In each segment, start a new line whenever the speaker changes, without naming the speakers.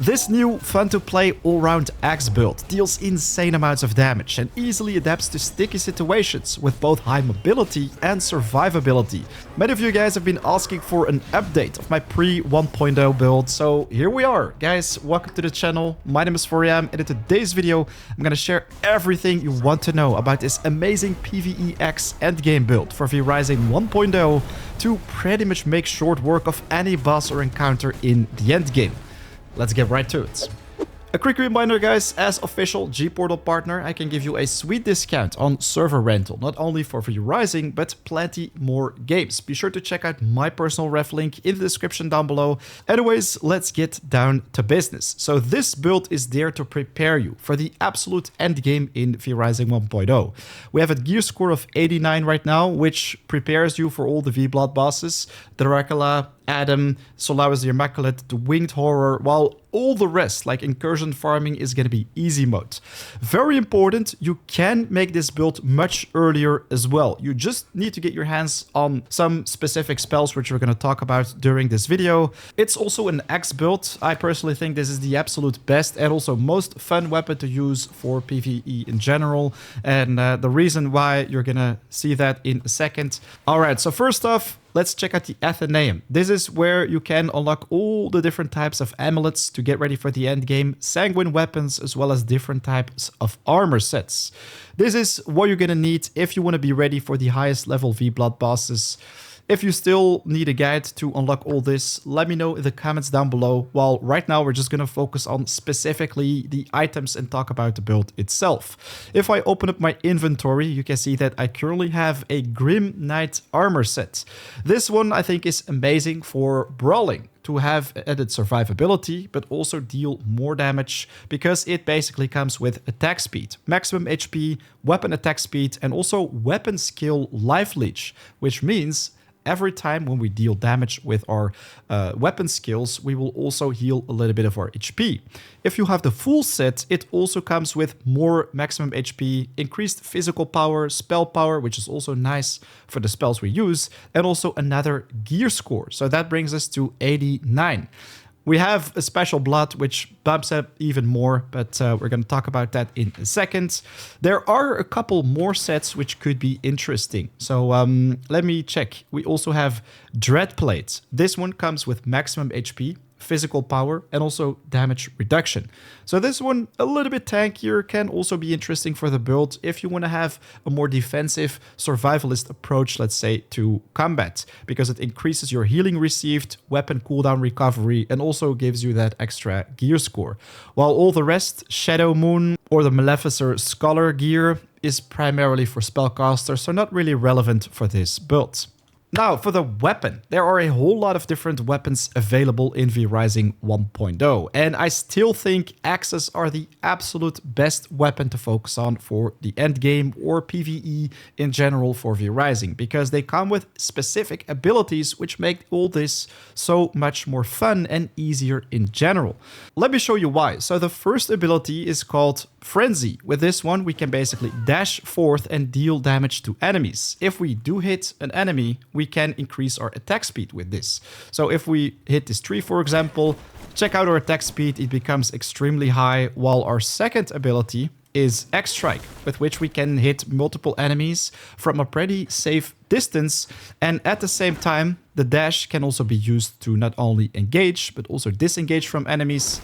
This new fun-to-play all-round axe build deals insane amounts of damage and easily adapts to sticky situations with both high mobility and survivability. Many of you guys have been asking for an update of my pre-1.0 build, so here we are. Guys, welcome to the channel. My name is Vrising, and in today's video, I'm gonna share everything you want to know about this amazing PvE X endgame build for vrising 1.0 to pretty much make short work of any boss or encounter in the endgame. Let's get right to it. A quick reminder, guys, as official G-Portal partner, I can give you a sweet discount on server rental, not only for vrising, but plenty more games. Be sure to check out my personal ref link in the description down below. Anyways, let's get down to business. So this build is there to prepare you for the absolute end game in vrising 1.0. We have a gear score of 89 right now, which prepares you for all the V-Blood bosses, Dracula, Adam, Solaris the Immaculate, the Winged Horror, while all the rest, like Incursion farming, is going to be easy mode. Very important, you can make this build much earlier as well. You just need to get your hands on some specific spells, which we're going to talk about during this video. It's also an X build. I personally think this is the absolute best and also most fun weapon to use for PvE in general. And the reason why you're going to see that in a second. All right, so first off, let's check out the Athenaeum. This is where you can unlock all the different types of amulets to get ready for the end game, sanguine weapons, as well as different types of armor sets. This is what you're gonna need if you want to be ready for the highest level V-Blood bosses. If you still need a guide to unlock all this, let me know in the comments down below. While right now we're just going to focus on specifically the items and talk about the build itself. If I open up my inventory, you can see that I currently have a Grim Knight armor set. This one I think is amazing for brawling, to have added survivability, but also deal more damage because it basically comes with attack speed, maximum HP, weapon attack speed, and also weapon skill life leech, which means every time when we deal damage with our weapon skills, we will also heal a little bit of our HP. If you have the full set, it also comes with more maximum HP, increased physical power, spell power, which is also nice for the spells we use, and also another gear score. So that brings us to 89. We have a special blood, which bumps up even more, but we're going to talk about that in a second. There are a couple more sets which could be interesting. So let me check. We also have Dread Plates. This one comes with maximum HP, physical power, and also damage reduction. So this one, a little bit tankier, can also be interesting for the build if you want to have a more defensive survivalist approach, let's say, to combat, because it increases your healing received, weapon cooldown recovery, and also gives you that extra gear score. While all the rest, Shadow Moon or the Maleficer Scholar gear, is primarily for spellcasters, so not really relevant for this build. Now, for the weapon, there are a whole lot of different weapons available in vrising 1.0, and I still think axes are the absolute best weapon to focus on for the end game or PvE in general for vrising, because they come with specific abilities which make all this so much more fun and easier in general. Let me show you why. So the first ability is called Frenzy. With this one, we can basically dash forth and deal damage to enemies. If we do hit an enemy, we can increase our attack speed with this. So if we hit this tree, for example, check out our attack speed, it becomes extremely high, while our second ability is X-Strike, with which we can hit multiple enemies from a pretty safe distance, and at the same time, the dash can also be used to not only engage, but also disengage from enemies,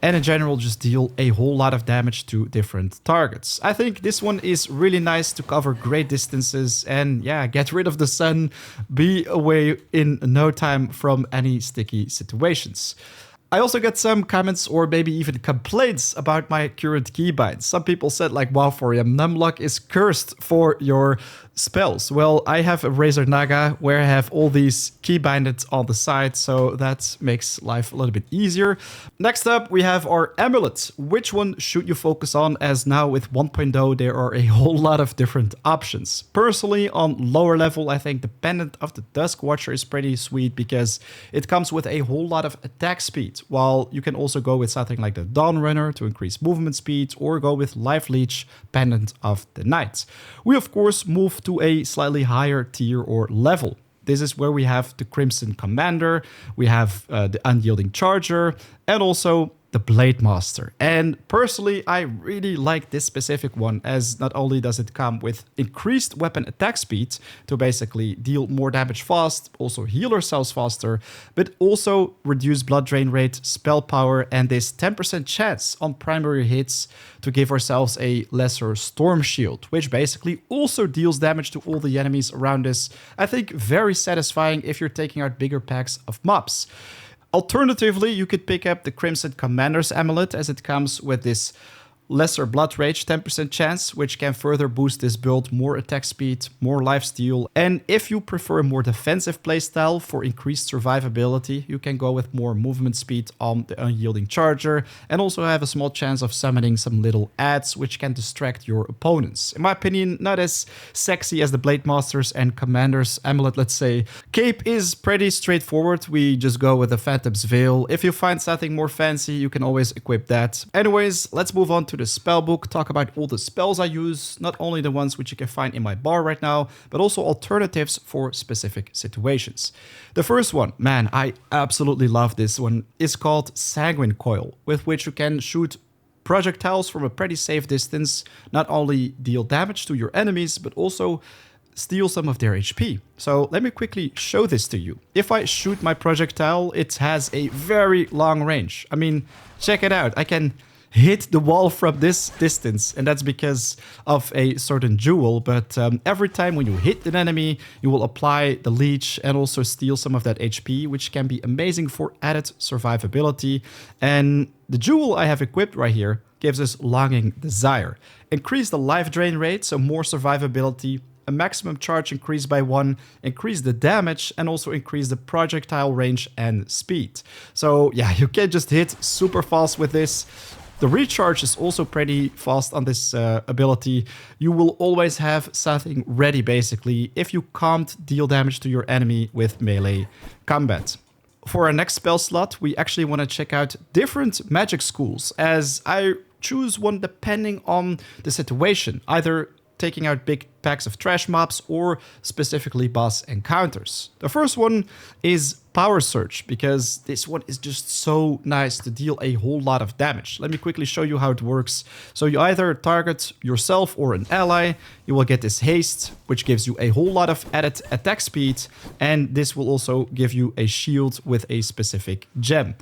and in general just deal a whole lot of damage to different targets. I think this one is really nice to cover great distances and yeah, get rid of the sun, be away in no time from any sticky situations. I also got some comments or maybe even complaints about my current keybinds. Some people said like, wow, Vrising, Numlock is cursed for your spells. Well, I have a Razor Naga where I have all these keybinded on the side, so that makes life a little bit easier. Next up, we have our Amulet. Which one should you focus on, as now with 1.0 there are a whole lot of different options. Personally, on lower level, I think the Pendant of the Dusk Watcher is pretty sweet because it comes with a whole lot of attack speed, while you can also go with something like the Dawn Runner to increase movement speed, or go with Life Leech, Pendant of the Night. We of course move to a slightly higher tier or level. This is where we have the Crimson Commander, we have the Unyielding Charger, and also the Blade Master. And personally, I really like this specific one, as not only does it come with increased weapon attack speed to basically deal more damage fast, also heal ourselves faster, but also reduce blood drain rate, spell power, and this 10% chance on primary hits to give ourselves a lesser storm shield, which basically also deals damage to all the enemies around us. I think very satisfying if you're taking out bigger packs of mobs. Alternatively, you could pick up the Crimson Commander's Amulet, as it comes with this lesser blood rage 10% chance, which can further boost this build, more attack speed, more lifesteal. And if you prefer a more defensive playstyle for increased survivability, you can go with more movement speed on the Unyielding Charger, and also have a small chance of summoning some little adds which can distract your opponents. In my opinion, not as sexy as the Blade Masters and Commander's Amulet, let's say. Cape is pretty straightforward, we just go with the Phantom's Veil. If you find something more fancy, you can always equip that. Anyways, let's move on to the spellbook, talk about all the spells I use, not only the ones which you can find in my bar right now, but also alternatives for specific situations. The first one, man, I absolutely love this one, is called Sanguine Coil, with which you can shoot projectiles from a pretty safe distance, not only deal damage to your enemies, but also steal some of their HP. So let me quickly show this to you. If I shoot my projectile, it has a very long range. I mean, check it out. I can hit the wall from this distance, and that's because of a certain jewel, but every time when you hit an enemy, you will apply the leech and also steal some of that HP, which can be amazing for added survivability. And the jewel I have equipped right here gives us Longing Desire. Increase the life drain rate, so more survivability, a maximum charge increase by 1, increase the damage, and also increase the projectile range and speed. So yeah, you can just hit super fast with this. The recharge is also pretty fast on this ability. You will always have something ready, basically, if you can't deal damage to your enemy with melee combat. For our next spell slot, we actually want to check out different magic schools, as I choose one depending on the situation, either taking out big packs of trash mobs or specifically boss encounters. The first one is Power Surge, because this one is just so nice to deal a whole lot of damage. Let me quickly show you how it works. So you either target yourself or an ally, you will get this haste, which gives you a whole lot of added attack speed, and this will also give you a shield with a specific gem.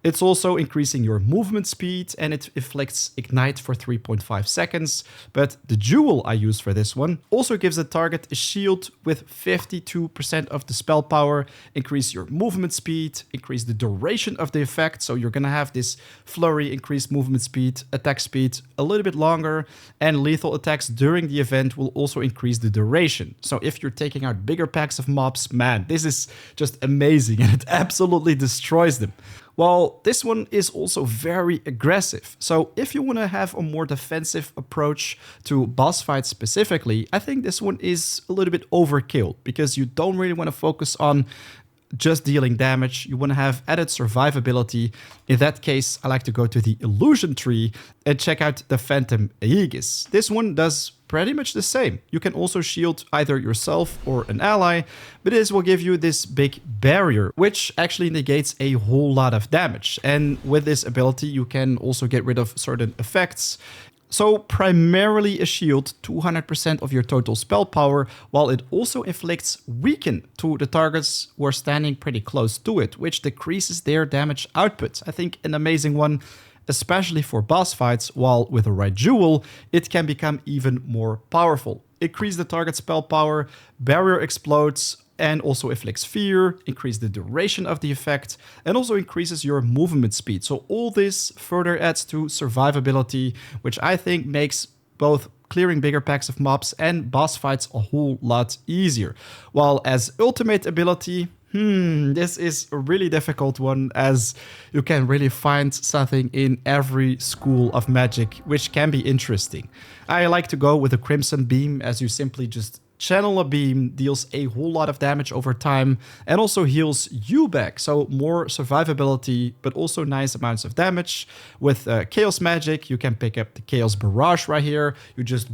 It's also increasing your movement speed, and it inflicts Ignite for 3.5 seconds. But the jewel I use for this one also gives the target a shield with 52% of the spell power, increase your movement speed, increase the duration of the effect. So you're gonna have this flurry, increased movement speed, attack speed a little bit longer, and lethal attacks during the event will also increase the duration. So if you're taking out bigger packs of mobs, man, this is just amazing, and it absolutely destroys them. Well, this one is also very aggressive. So if you want to have a more defensive approach to boss fights specifically, I think this one is a little bit overkill, because you don't really want to focus on just dealing damage. You want to have added survivability. In that case, I like to go to the illusion tree and check out the Phantom Aegis. This one does pretty much the same. You can also shield either yourself or an ally, but this will give you this big barrier, which actually negates a whole lot of damage. And with this ability, you can also get rid of certain effects. So primarily a shield, 200% of your total spell power, while it also inflicts weaken to the targets who are standing pretty close to it, which decreases their damage output. I think an amazing one, especially for boss fights, while with the right jewel, it can become even more powerful. Increase the target spell power, barrier explodes, and also inflicts fear, increase the duration of the effect, and also increases your movement speed. So all this further adds to survivability, which I think makes both clearing bigger packs of mobs and boss fights a whole lot easier. While as ultimate ability, this is a really difficult one, as you can really find something in every school of magic, which can be interesting. I like to go with a Crimson Beam, as you simply just channel a beam, deals a whole lot of damage over time, and also heals you back. So more survivability, but also nice amounts of damage. With Chaos Magic, you can pick up the Chaos Barrage right here. You just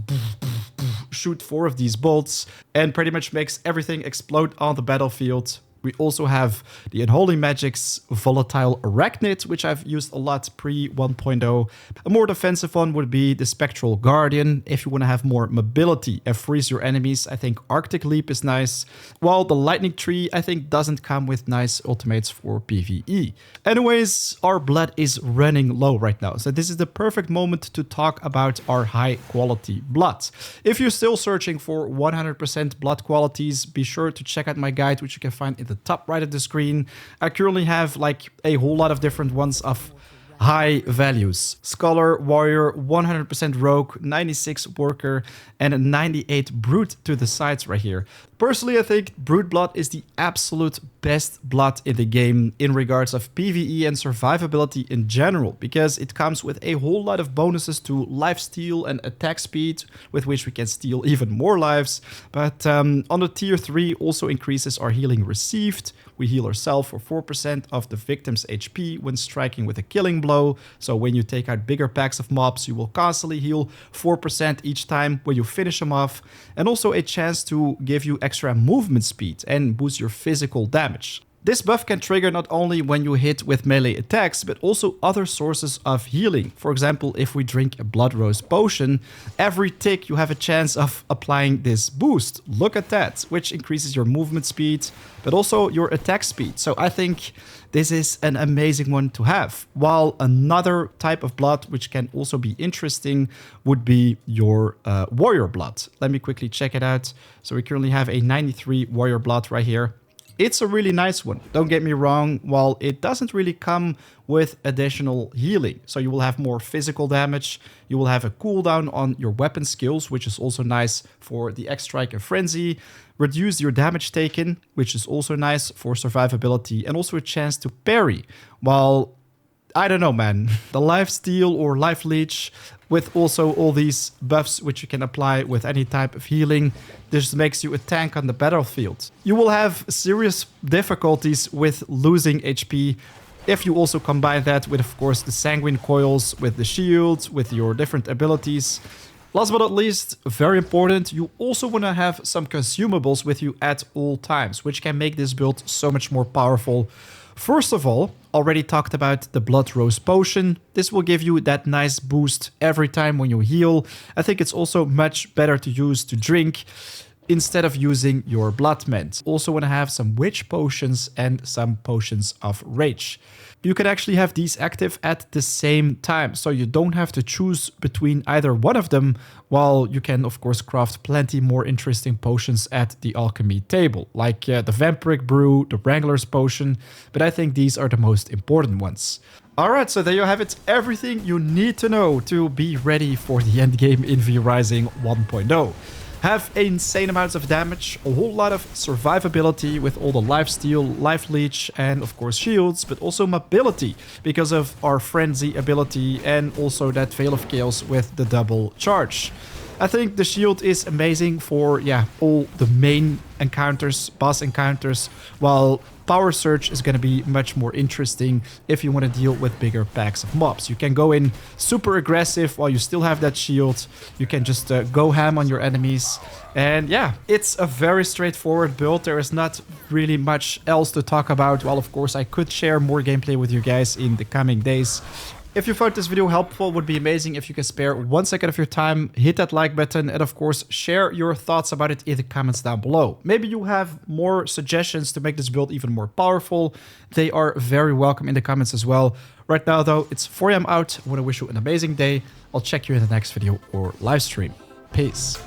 shoot 4 of these bolts, and pretty much makes everything explode on the battlefield. We also have the Unholy Magic's Volatile Arachnid, which I've used a lot pre 1.0. A more defensive one would be the Spectral Guardian. If you want to have more mobility and freeze your enemies, I think Arctic Leap is nice. While the Lightning Tree, I think, doesn't come with nice ultimates for PvE. Anyways, our blood is running low right now, so this is the perfect moment to talk about our high quality blood. If you're still searching for 100% blood qualities, be sure to check out my guide, which you can find in the top right of the screen. I currently have like a whole lot of different ones of high values. Scholar, Warrior, 100% Rogue, 96 Worker, and a 98 Brute to the sides right here. Personally, I think Brute Blood is the absolute best blood in the game in regards of PvE and survivability in general, because it comes with a whole lot of bonuses to lifesteal and attack speed, with which we can steal even more lives. But on the tier 3 also increases our healing received. We heal ourselves for 4% of the victim's HP when striking with a killing blow. So when you take out bigger packs of mobs, you will constantly heal 4% each time when you finish them off. And also a chance to give you extra movement speed and boost your physical damage. This buff can trigger not only when you hit with melee attacks, but also other sources of healing. For example, if we drink a Blood Rose potion, every tick you have a chance of applying this boost. Look at that, which increases your movement speed, but also your attack speed. So I think this is an amazing one to have. While another type of blood, which can also be interesting, would be your warrior blood. Let me quickly check it out. So we currently have a 93 warrior blood right here. It's a really nice one, don't get me wrong, while it doesn't really come with additional healing. So you will have more physical damage, you will have a cooldown on your weapon skills, which is also nice for the X-Strike and Frenzy, reduce your damage taken, which is also nice for survivability, and also a chance to parry, while I don't know, man. The lifesteal or life leech with also all these buffs which you can apply with any type of healing. This makes you a tank on the battlefield. You will have serious difficulties with losing HP if you also combine that with, of course, the sanguine coils, with the shields, with your different abilities. Last but not least, very important, you also want to have some consumables with you at all times, which can make this build so much more powerful. First of all, already talked about the Blood Rose potion. This will give you that nice boost every time when you heal. I think it's also much better to use to drink instead of using your blood mint. Also want to have some witch potions and some potions of rage. You can actually have these active at the same time, so you don't have to choose between either one of them, while you can of course craft plenty more interesting potions at the alchemy table, like the Vampiric Brew, the Wrangler's Potion, but I think these are the most important ones. Alright, so there you have it, everything you need to know to be ready for the endgame in vrising 1.0. Have insane amounts of damage, a whole lot of survivability with all the lifesteal, life leech, and of course shields, but also mobility because of our frenzy ability and also that Veil of Chaos with the double charge. I think the shield is amazing for, all the main encounters, boss encounters, while Power Surge is going to be much more interesting if you want to deal with bigger packs of mobs. You can go in super aggressive while you still have that shield. You can just go ham on your enemies. And it's a very straightforward build. There is not really much else to talk about. While of course I could share more gameplay with you guys in the coming days. If you found this video helpful, it would be amazing if you can spare 1 second of your time, hit that like button, and of course share your thoughts about it in the comments down below. Maybe you have more suggestions to make this build even more powerful. They are very welcome in the comments as well. Right now though, it's 4 AM out. I want to wish you an amazing day. I'll check you in the next video or live stream. Peace.